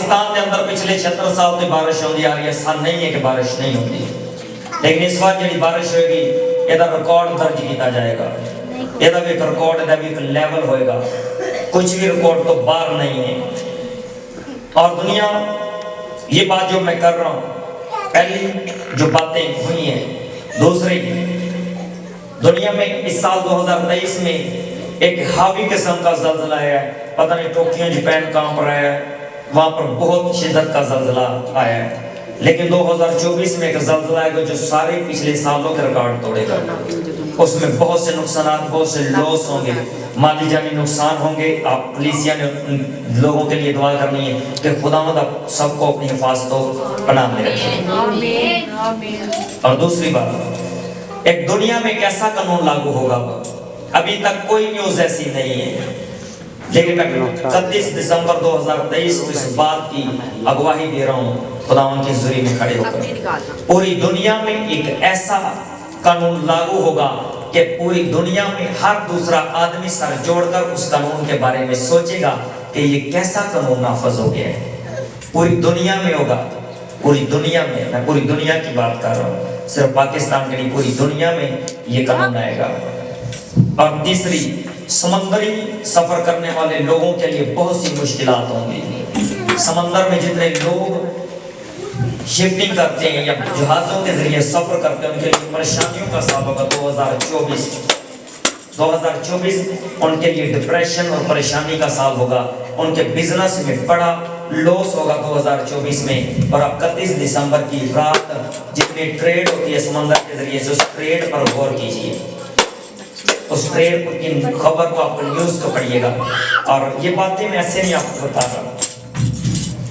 पाकिस्तान के अंदर पिछले 76 साल से बारिश होती आ रही है। सन नहीं है कि बारिश नहीं होती, लेकिन इस बार जी बारिश होगी यदा रिकॉर्ड दर्ज किया जाएगा। यदा भी एक रिकॉर्ड, यदा भी एक लेवल होएगा, कुछ भी रिकॉर्ड तो बाहर नहीं है। और दुनिया, ये बात जो मैं कर रहा हूँ, पहली जो बातें हुई हैं, दूसरी दुनिया में इस साल 2023 में एक हावी किस्म का ज़ल्ज़ला आया है। पता नहीं टोक्यो जापान कांप रहा है, वहाँ पर बहुत शिद्दत का ज़ल्ज़ला आया है। लेकिन 2024 में एक ज़ल्ज़ला आएगा जो सारे पिछले सालों के रिकॉर्ड तोड़ेगा। उसमें बहुत से नुकसान, बहुत से लॉस होंगे, माली जानी नुकसान होंगे। आप पुलिसिया ने उन लोगों के लिए दुआ करनी है कि खुदावंद आप सबको अपनी हिफाजत पनाह में रखे। और दूसरी बात, एक दुनिया में एक ऐसा कानून लागू होगा, अभी तक कोई न्यूज़ ऐसी नहीं है, लेकिन मैं 31 दिसंबर 2023 को इस बात की अगवाही दे रहा हूँ खुदावंद के ज़रिए में खड़े होकर। पूरी दुनिया में एक ऐसा कानून लागू होगा कि पूरी दुनिया में हर दूसरा आदमी सर जोड़कर उस कानून के बारे में सोचेगा कि ये कैसा कानून नाफज हो गया है। पूरी दुनिया में होगा, पूरी दुनिया में, मैं पूरी दुनिया की बात कर रहा हूँ, सिर्फ पाकिस्तान के नहीं, पूरी दुनिया में ये कानून आएगा। और तीसरी, समंदरी सफर करने वाले लोगों के लिए बहुत सी मुश्किलात होंगी। समंदर में जितने लोग शिपिंग करते हैं या जहाज़ों के जरिए सफर करते हैं, उनके लिए परेशानियों का साल होगा 2024 उनके लिए डिप्रेशन और परेशानी का साल होगा। उनके बिजनेस में बड़ा लॉस होगा 2024 में। और अब 31 दिसंबर की रात जितनी ट्रेड होती है समंदर के जरिए, उस ट्रेड पर गौर कीजिए, उस ट्रेड की खबर को आप न्यूज़ को पढ़िएगा। और ये बातें मैं ऐसे नहीं आपको बता रहा,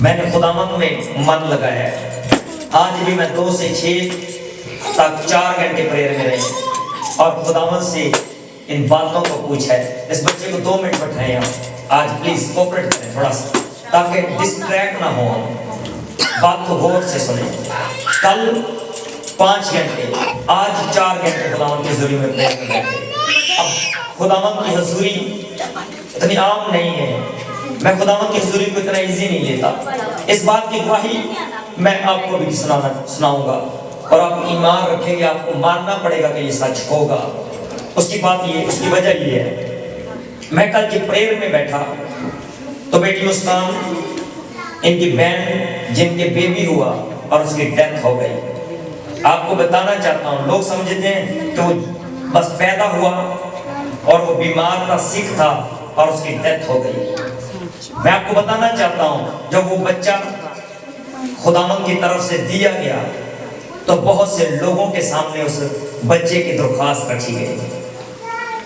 मैंने खुदावंद में मन लगाया है। आज भी मैं 2 से 6 तक 4 घंटे प्रेयर में रहे और खुदावंद से इन बातों को पूछा है। इस बच्चे को 2 मिनट बैठाए हैं, आज प्लीज कोऑपरेट करें थोड़ा सा, ताकि डिस्ट्रैक्ट ना हो, बात को गौर से सुने। कल 5 घंटे, आज 4 घंटे खुदावंद की हज़ूरी में प्रेयर कर रहे हैं। अब खुदावंद की हज़ूरी इतनी आम नहीं है, मैं खुदावंद की हज़ूरी को इतना इजी नहीं लेता। इस बात की गवाही मैं आपको भी सुनाऊंगा और आप ईमान रखेंगे, आपको मानना पड़ेगा कि ये सच होगा। उसकी वजह ये है, मैं कल की प्रेयर में बैठा तो बेटी मुस्कान, इनकी बहन जिनके बेबी हुआ और उसकी डेथ हो गई। आपको बताना चाहता हूँ, लोग समझते हैं कि वो बस पैदा हुआ और वो बीमार था, सिक था और उसकी डेथ हो गई। मैं आपको बताना चाहता हूँ, जब वो बच्चा खुदावंद की तरफ से दिया गया तो बहुत से लोगों के सामने उस बच्चे की दरख्वास्त रखी गई,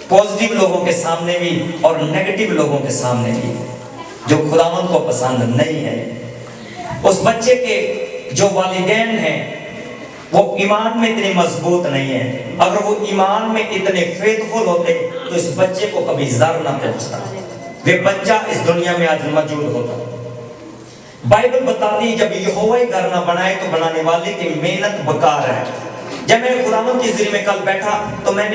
पॉजिटिव लोगों के सामने भी और नेगेटिव लोगों के सामने भी, जो खुदावंद को पसंद नहीं है। उस बच्चे के जो वालिदैन हैं वो ईमान में इतने मजबूत नहीं है। अगर वो ईमान में इतने फेथफुल होते तो इस बच्चे को कभी ज़र ना पहुंचता, वे बच्चा इस दुनिया में आज मौजूद होता। बाइबल बताती है, जब यहोवा घर ना बनाए तो बनाने वाले की मेहनत बेकार है। जब मैं खुदावंद की ज़रिए में कल बैठा तो मैं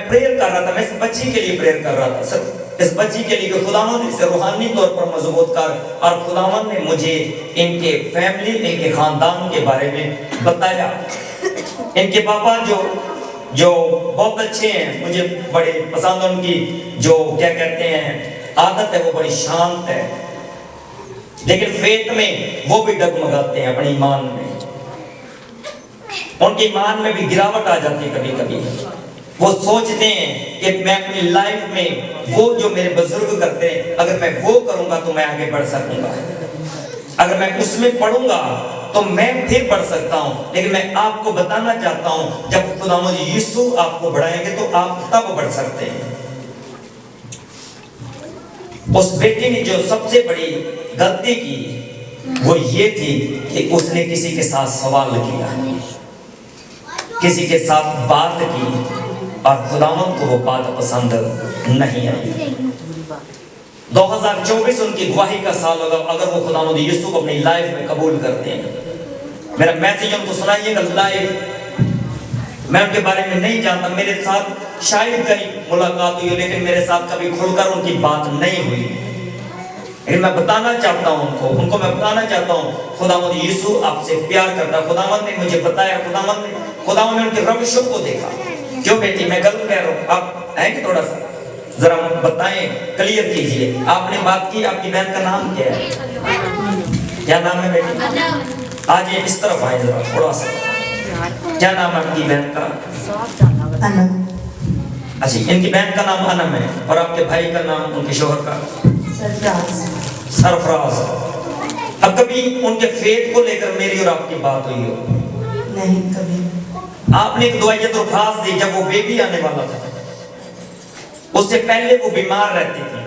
प्रेयर कर रहा था, मैं इस बच्ची के लिए प्रेयर कर रहा था, सिर्फ इस बच्ची के लिए कि खुदावंद इसे रूहानी तौर पर मजबूत कर। और खुदावंद ने मुझे इनके फैमिली, इनके खानदान के बारे में बताया। इनके पापा जो बहुत अच्छे हैं, मुझे बड़े पसंद है। उनकी जो क्या कहते हैं आदत है वो बड़ी शांत है, लेकिन फेथ में वो भी डगमगाते हैं अपने ईमान में। उनके ईमान में भी गिरावट आ जाती है कभी कभी। वो सोचते हैं कि मैं अपनी लाइफ में वो जो मेरे बुजुर्ग करते हैं, अगर मैं वो करूंगा तो मैं आगे बढ़ सकूंगा, अगर मैं उसमें पढ़ूंगा तो मैं फिर बढ़ सकता हूं। लेकिन मैं आपको बताना चाहता हूं, जब खुदावंद यीशु आपको बढ़ाएंगे तो आप तब बढ़ सकते हैं। उस बेटी ने जो सबसे बड़ी गलती की वो ये थी कि उसने किसी के साथ सवाल किया, किसी के साथ बात की और खुदावंद को वो बात पसंद नहीं आई। 2024 उनकी गवाही का साल होगा अगर वो खुदावंद यीशु को अपनी लाइफ में कबूल करते हैं। मेरा मैसेज उनको सुनाइएगा लाइव। मैं उनके बारे में नहीं जानता, मेरे साथ शायद कहीं मुलाकात हुई, लेकिन मेरे साथ कभी खुलकर उनकी बात नहीं हुई। लेकिन मैं बताना चाहता हूँ उनको मैं बताना चाहता हूँ खुदावंद यीशु आपसे प्यार करता है। खुदावंद ने मुझे बताया, खुदावंद ने उनके रविशों को देखा। क्यों बेटी मैं गलत कह रहा हूँ? आप हैं कि थोड़ा सा जरा बताएं, क्लियर कीजिए। आपने बात की, आपकी बहन का नाम क्या है? क्या नाम है बेटी? आज ये इस तरफ आए जरा थोड़ा सा। क्या नाम है आपकी बहन का? अनम। अच्छा, इनकी बहन का नाम अनम है और आपके भाई का नाम, उनके शोहर का? सरफराज। अब कभी उनके फेथ को लेकर मेरी और आपकी बात हुई हो? नहीं कभी। आपने एक दुआयत दरख्वास्त दी जब वो बेबी आने वाला था, उससे पहले वो बीमार रहती थी,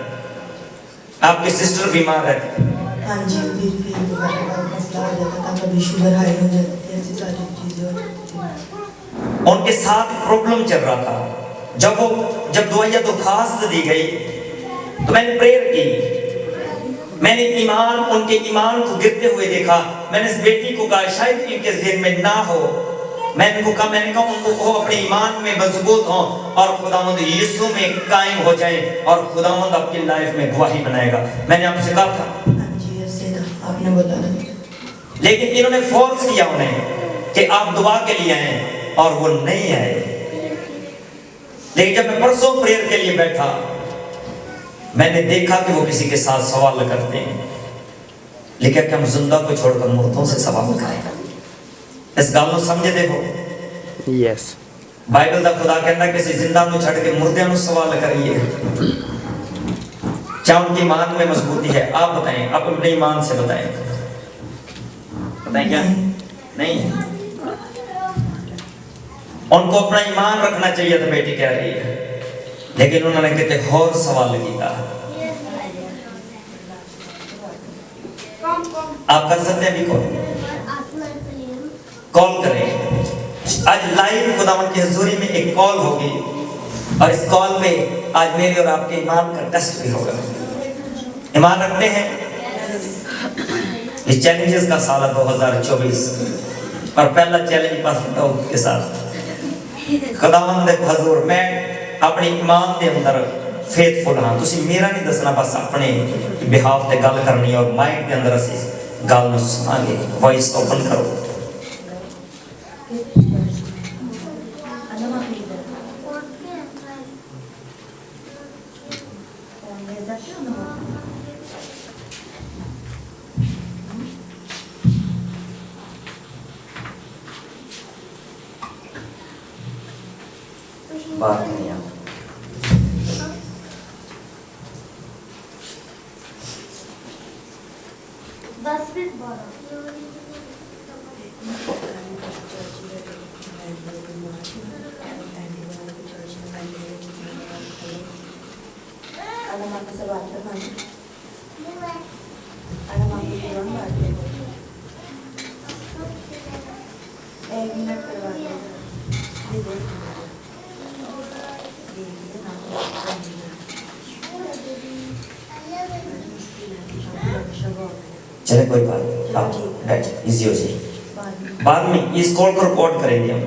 आपकी सिस्टर बीमार रहती थी। हाँ जी, मसला हो जाता था, कभी शुगर हाई हो जाती थी, ऐसी सारी चीजें हो जाती थी। उनके साथ प्रॉब्लम चल रहा था। जब दुआयत दरख्वास्त दी गई तो मैंने प्रेयर की, मैंने उनके ईमान को गिरते हुए देखा। मैंने इस बेटी को कहा शायद इनके ज़हन में ना हो, मैंने कहा उनको अपने ईमान में मजबूत हो और खुदावंद यीशु में कायम हो जाए और खुदावंद आपकी लाइफ में गवाही बनाएगा। मैंने आपसे कहा था। हाँ जी, ऐसे था, आपने बोला था। लेकिन इन्होंने फोर्स किया उन्हें कि आप दुआ के लिए आए और वो नहीं आए। लेकिन जब मैं परसों प्रेयर के लिए बैठा, मैंने देखा कि वो किसी के साथ सवाल करते हैं, लेकिन क्या हम जिंदा को छोड़कर मुर्दों से सवाल करें? इस गल को समझे देखो। यस, बाइबल का खुदा कहता है किसी जिंदा को छड़ के मुर्दे को सवाल करिए। क्या उनकी ईमान में मजबूती है? आप बताएं, आप अपने ईमान से बताएं। बताएं क्या? नहीं है। उनको अपना ईमान रखना चाहिए था, बेटी कह रही है, लेकिन उन्होंने कितने और सवाल किया। आप कर सकते हैं अभी कॉल करें। आज लाइव खुदावंद की हुजूरी में एक कॉल होगी और इस कॉल में आज मेरे और आपके ईमान का टेस्ट भी होगा। ईमान रखते हैं? इस चैलेंजेस का साल है 2024 और पहला चैलेंज पास के साथ खुदावंद हुजूर मैं अपने ईमान के अंदर फेथफुल हाँ। तुसी मेरा नहीं दसना, बस अपने बिहाफ ते गल करनी और माइंड के अंदर असी गल सुनांगे। वॉइस ओपन करो। बात करिए आप। चले कोई बात नहीं, आप बैठ इजी हो जाए। बाद में इस कॉल को रिकॉर्ड करेंगे हम।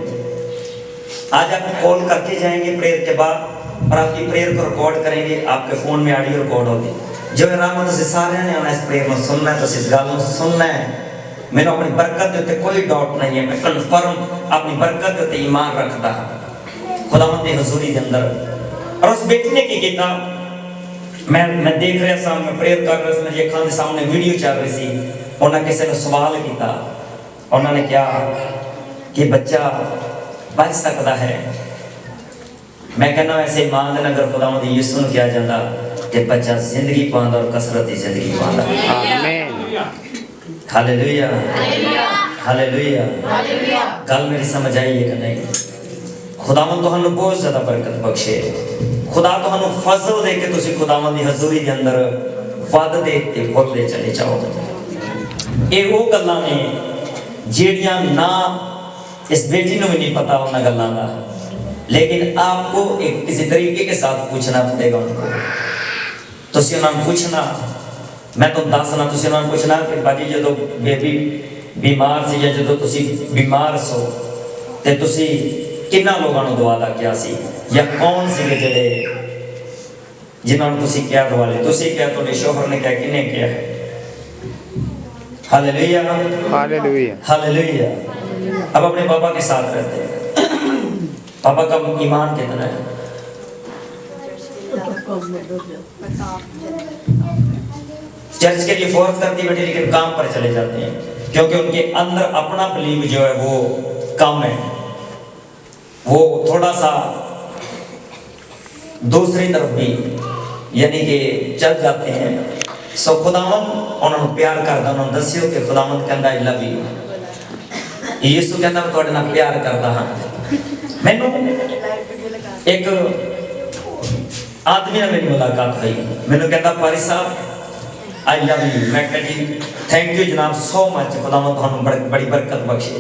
आज आप कॉल करके जाएंगे प्रेयर के बाद और आपकी प्रेयर को रिकॉर्ड करेंगे। आपके फोन में ऑडियो रिकॉर्ड होगी। जो राम से सारे ने आना इस प्रेयर में सुनना है, तो इस गल को सुनना है। मैंने अपनी बरकत के उत्ते कोई डाउट नहीं है। मैं कन्फर्म अपनी बरकत के उत्ते ईमान रखता है खुदावंद दी हुजूरी के अंदर। और उस बेटी ने की किया, मैं देख रहा था, मैं प्रेयर कर रहा था, मेरी अखां के सामने वीडियो चल रही थी। उन्होंने किसी ने सवाल किया, उन्होंने कहा कि बच्चा बच सकता है? मैं कहना वैसे ईमान दे अगर खुदावंद यीशु ने किया जाता कि बच्चा जिंदगी पांदा और कसरत की जिंदगी पांदा। आमीन, हालेलुया, हालेलुया। गल मेरी समझ आई है कि नहीं? खुदावंद तुहानू बहुत ज्यादा बरकत बख्शे। खुदा तुहानू फजल दे के तुसी खुदावंद दी हजूरी दे अंदर वधदे ते बढ़दे चले जाओ। ये वो गल्लां ने जेड़ियां ना इस बेटी ने भी नहीं पता उन गल्लां दा, लेकिन आपको एक किसी तरीके के साथ पूछना पड़ेगा उनको। तुसी उन्होंने पूछना, मैं तो दसना, तुसी उन्होंने पूछना कि बाजी जो बेबी बीमार सी या जो तुसी बीमार सो ते तुसी किन्ना लोगों ने दुआ दा किया सी या कौन सी जेड़े जिन्होंने तुसी क्या दवाले, तुसी क्या, तो शोहर ने क्या, किन्ने क्या है। Hallelujah, hallelujah, hallelujah. अब अपने पापा के साथ रहते हैं। पापा का ईमान कितना है? चर्च के लिए फोर्स करती बेटी, लेकिन काम पर चले जाते हैं, क्योंकि उनके अंदर अपना बिलीव जो है वो कम है, वो थोड़ा सा दूसरी तरफ भी यानी कि चल जाते हैं। सो खुदावंद उन्होंने प्यार करता, उन्होंने दसियो कि खुदावंद कहता आई लव यू। यीशु कहता मैं तुहाडे नाल प्यार करता हाँ। मैनू एक आदमी ने मेरी मुलाकात हुई, मैनू कहता पारी साहब आई लव यू। मैं कहा जी थैंक यू जनाब सो मच, खुदावंद तुहानू बड़ी बरकत बख्शे।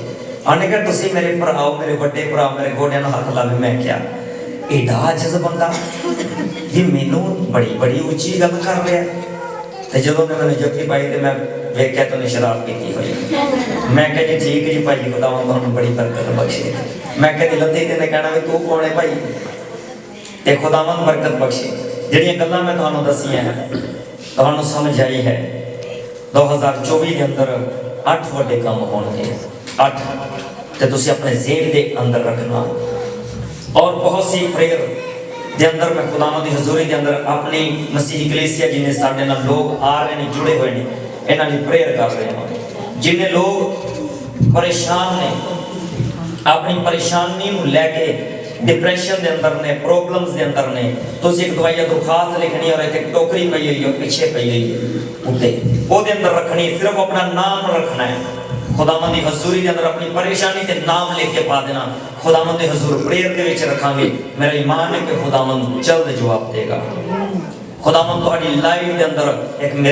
उन्हें कहा तुसी मेरे भराओ, मेरे बड़े भरा मेरे गोडियां नूं हथ लावे। मैं क्या एडा अजब बंदा ये मैनू बड़ी बड़ी उच्ची गल कर रहा है। तो जो मैंने जफ्फी पाई तो मैं वेख्या तो शराब पीती हुई। मैं कहा जी ठीक है जी भाई, खुदावंद तुहानू बड़ी बरकत बख्शे। मैं कहती लत्ती तेने कहना भी तू कौन है भाई, ते खुदावंद बरकत बख्शे। जिहड़ियां गल्लां मैं तुहानू दसियां हैं तुहानू समझ आई है। 2024 के अंदर 8 वड्डे काम होणगे, 8 ते तुसीं अपने ज़हन दे अंदर रखना। और बहुत सी प्रेयर दे अंदर मैं खुदावंद दी हज़ूरी दे अंदर अपनी मसीही कलीसिया जिन्हें साडे नाल लोग आ रहे ने, जुड़े हुए ने, इन्हां दी प्रेयर कर रहे हैं। जिन्हें लोग परेशान ने, अपनी परेशानी नूं लैके डिप्रेशन दे अंदर ने, प्रॉब्लम्स दे अंदर ने, तुसीं एक दवाई दरखास्त लिखनी और एक टोकरी पई हुई है पीछे पई हुई है उत्ते ओदे अंदर रखनी, सिर्फ अपना नाम रखना है। खुदावंद दी हज़ूरी दे अंदर अपनी परेशानी ते नाम लिख के पा देना। खुदावंद दी हज़ूर प्रेयर दे विच रखांगे, मेरा ईमान है कि खुदावंद जल्द जवाब देगा। खुदावंद तुहाडी लाइफ दे अंदर एक मेरा